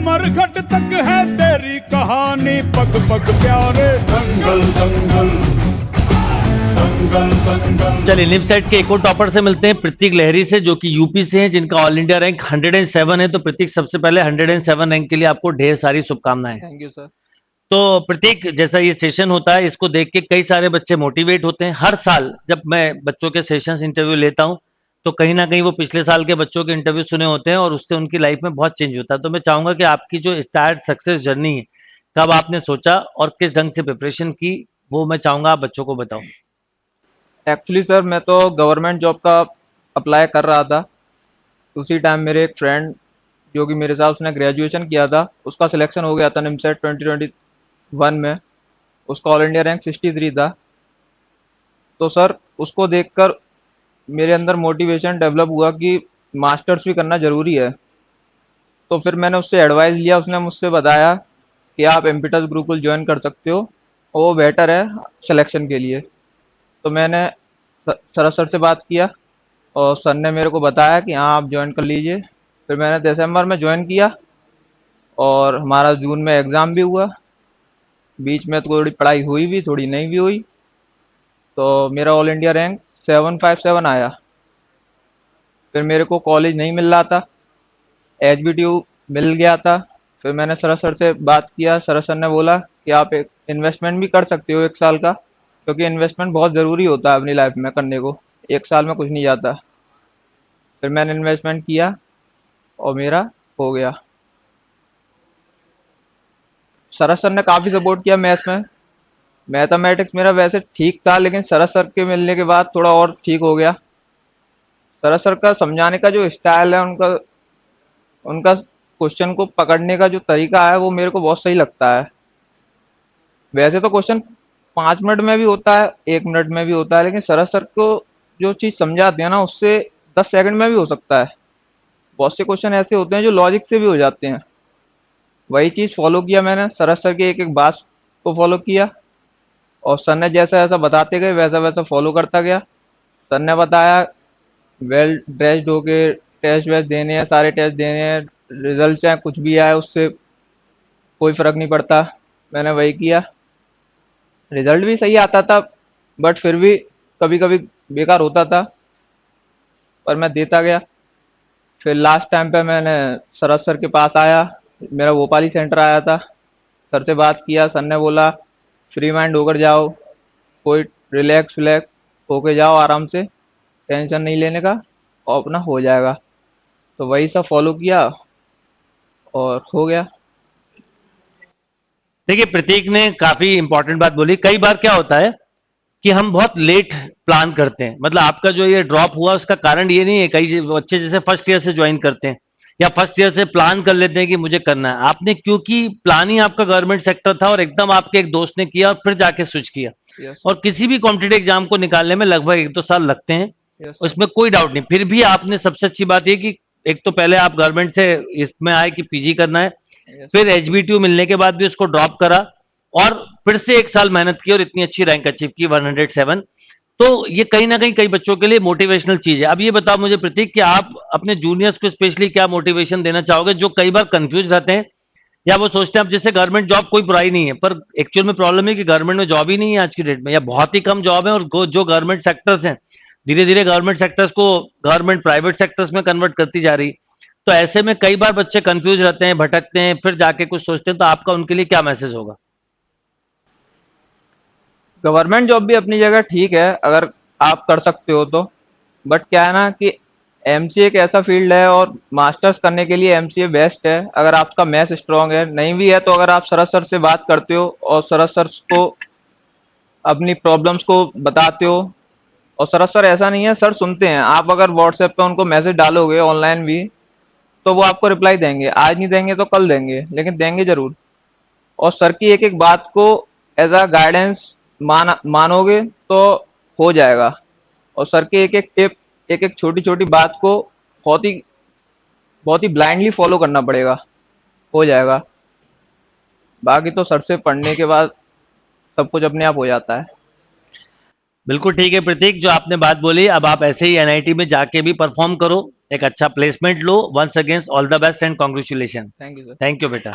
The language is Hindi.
मरघट तक है तेरी कहानी, पग पग प्यारे दंगल दंगल दंगल दंगल। चलिए निमसेट के एक और टॉपर से मिलते हैं, प्रतीक लहरी से, जो कि यूपी से हैं, जिनका ऑल इंडिया रैंक 107 है। तो प्रतीक, सबसे पहले 107 रैंक के लिए आपको ढेर सारी शुभकामनाएं। Thank you sir. तो प्रतीक, जैसा ये सेशन होता है, इसको देख के कई सारे बच्चे मोटिवेट होते हैं। हर साल जब मैं बच्चों के सेशंस इंटरव्यू लेता हूं, तो कहीं ना कहीं वो पिछले साल के बच्चों के इंटरव्यू सुने होते हैं और उससे उनकी लाइफ में बहुत चेंज होता है। तो मैं चाहूंगा कि आपकी जो स्टार्ट सक्सेस जर्नी है, कब आपने सोचा और किस ढंग से प्रिपरेशन की, वो मैं चाहूंगा आप बच्चों को बताओ। एक्चुअली सर मैं तो गवर्नमेंट जॉब का अप्लाई कर रहा था। उसी टाइम मेरे एक फ्रेंड जो कि मेरे साथ उसने ग्रेजुएशन किया था, उसका सिलेक्शन हो गया था निमसेट 2021 में। उसका ऑल इंडिया रैंक 63 था। तो सर उसको देखकर मेरे अंदर मोटिवेशन डेवलप हुआ कि मास्टर्स भी करना ज़रूरी है। तो फिर मैंने उससे एडवाइस लिया, उसने मुझसे बताया कि आप एम्पिटस गुरुकुल ज्वाइन कर सकते हो और वो बेटर है सिलेक्शन के लिए। तो मैंने सरस सर से बात किया और सर ने मेरे को बताया कि हाँ आप ज्वाइन कर लीजिए। फिर मैंने दिसंबर में ज्वाइन किया और हमारा जून में एग्ज़ाम भी हुआ। बीच में थोड़ी पढ़ाई हुई भी, थोड़ी नहीं भी हुई। तो मेरा ऑल इंडिया रैंक 757 आया। फिर मेरे को कॉलेज नहीं मिल रहा था, एचबीटीयू मिल गया था। फिर मैंने सरस सर से बात किया, सरस सर ने बोला कि आप एक इन्वेस्टमेंट भी कर सकते हो 1 साल का, क्योंकि इन्वेस्टमेंट बहुत ज़रूरी होता है अपनी लाइफ में करने को, 1 साल में कुछ नहीं जाता। फिर मैंने इन्वेस्टमेंट किया और मेरा हो गया। सरस सर ने काफ़ी सपोर्ट किया मैथ्स में। मैथमेटिक्स मेरा वैसे ठीक था, लेकिन सरस सर के मिलने के बाद थोड़ा और ठीक हो गया। सरस सर का समझाने का जो स्टाइल है, उनका उनका क्वेश्चन को पकड़ने का जो तरीका है, वो मेरे को बहुत सही लगता है। वैसे तो क्वेश्चन 5 मिनट में भी होता है, 1 मिनट में भी होता है, लेकिन सरस सर को जो चीज़ समझाते हैं ना, उससे 10 सेकंड में भी हो सकता है। बहुत से क्वेश्चन ऐसे होते हैं जो लॉजिक से भी हो जाते हैं। वही चीज़ फॉलो किया मैंने, सरस सर की एक एक बात को फॉलो किया और सर ने जैसा जैसा बताते गए वैसा वैसा फॉलो करता गया। सर ने बताया वेल ड्रेस्ड होके टेस्ट वेस्ट देने हैं, सारे टेस्ट देने हैं, रिजल्ट चाहे कुछ भी आए उससे कोई फ़र्क नहीं पड़ता। मैंने वही किया, रिजल्ट भी सही आता था, बट फिर भी कभी कभी बेकार होता था, पर मैं देता गया। फिर लास्ट टाइम पे मैंने सरस सर के पास आया, मेरा भोपाली सेंटर आया था। सर से बात किया, सर ने बोला फ्री माइंड होकर जाओ, कोई रिलैक्स विलैक्स होके जाओ आराम से, टेंशन नहीं लेने का और अपना हो जाएगा। तो वही सब फॉलो किया और हो गया। देखिए, प्रतीक ने काफी इंपॉर्टेंट बात बोली। कई बार क्या होता है कि हम बहुत लेट प्लान करते हैं। मतलब आपका जो ये ड्रॉप हुआ, उसका कारण ये नहीं है, कई बच्चे जैसे फर्स्ट ईयर से ज्वाइन करते हैं या फर्स्ट ईयर से प्लान कर लेते हैं कि मुझे करना है। आपने, क्योंकि प्लान ही आपका गवर्नमेंट सेक्टर था और एकदम आपके एक दोस्त ने किया और फिर जाके स्विच किया। यस और किसी भी कॉम्पिटेटिव एग्जाम को निकालने में लगभग 1-2 साल लगते हैं, यस सर। उसमें कोई डाउट नहीं। फिर भी आपने, सबसे अच्छी बात ये कि एक तो पहले आप गवर्नमेंट से इसमें आए कि पीजी करना है, यस फिर एचबीटीयू मिलने के बाद भी उसको ड्रॉप करा और फिर से 1 साल मेहनत की और इतनी अच्छी रैंक अचीव की 107। तो ये कहीं ना कहीं कई बच्चों के लिए मोटिवेशनल चीज है। अब ये बताओ मुझे प्रतीक, कि आप अपने जूनियर्स को स्पेशली क्या मोटिवेशन देना चाहोगे, जो कई बार कंफ्यूज रहते हैं या वो सोचते हैं अब जैसे गवर्नमेंट जॉब कोई बुराई नहीं है, पर एक्चुअल में प्रॉब्लम है कि गवर्नमेंट में जॉब ही नहीं है आज की डेट में, या बहुत ही कम जॉब है। और जो गवर्नमेंट सेक्टर्स हैं, धीरे धीरे गवर्नमेंट सेक्टर्स को गवर्नमेंट प्राइवेट सेक्टर्स में कन्वर्ट करती जा रही। तो ऐसे में कई बार बच्चे कंफ्यूज रहते हैं, भटकते हैं, फिर जाके कुछ सोचते हैं। तो आपका उनके लिए क्या मैसेज होगा? गवर्नमेंट जॉब भी अपनी जगह ठीक है अगर आप कर सकते हो तो, बट क्या है ना कि एमसीए एक ऐसा फील्ड है और मास्टर्स करने के लिए एमसीए बेस्ट है अगर आपका मैथ्स स्ट्रांग है। नहीं भी है तो अगर आप सरस सर से बात करते हो और सरस सर को अपनी प्रॉब्लम्स को बताते हो, और सरस सर ऐसा नहीं है, सर सुनते हैं। आप अगर व्हाट्सएप पे उनको मैसेज डालोगे ऑनलाइन भी, तो वो आपको रिप्लाई देंगे। आज नहीं देंगे तो कल देंगे, लेकिन देंगे जरूर। और सर की एक एक बात को एज अ गाइडेंस मानोगे तो हो जाएगा। और सर के एक एक टिप, एक एक छोटी छोटी बात को बहुत ही ब्लाइंडली फॉलो करना पड़ेगा, हो जाएगा। बाकी तो सर से पढ़ने के बाद सब कुछ अपने आप हो जाता है। बिल्कुल ठीक है प्रतीक, जो आपने बात बोली, अब आप ऐसे ही एनआईटी में जाके भी परफॉर्म करो, एक अच्छा प्लेसमेंट लो। Once against all the best and congratulation. Thank you sir. Thank you बेटा।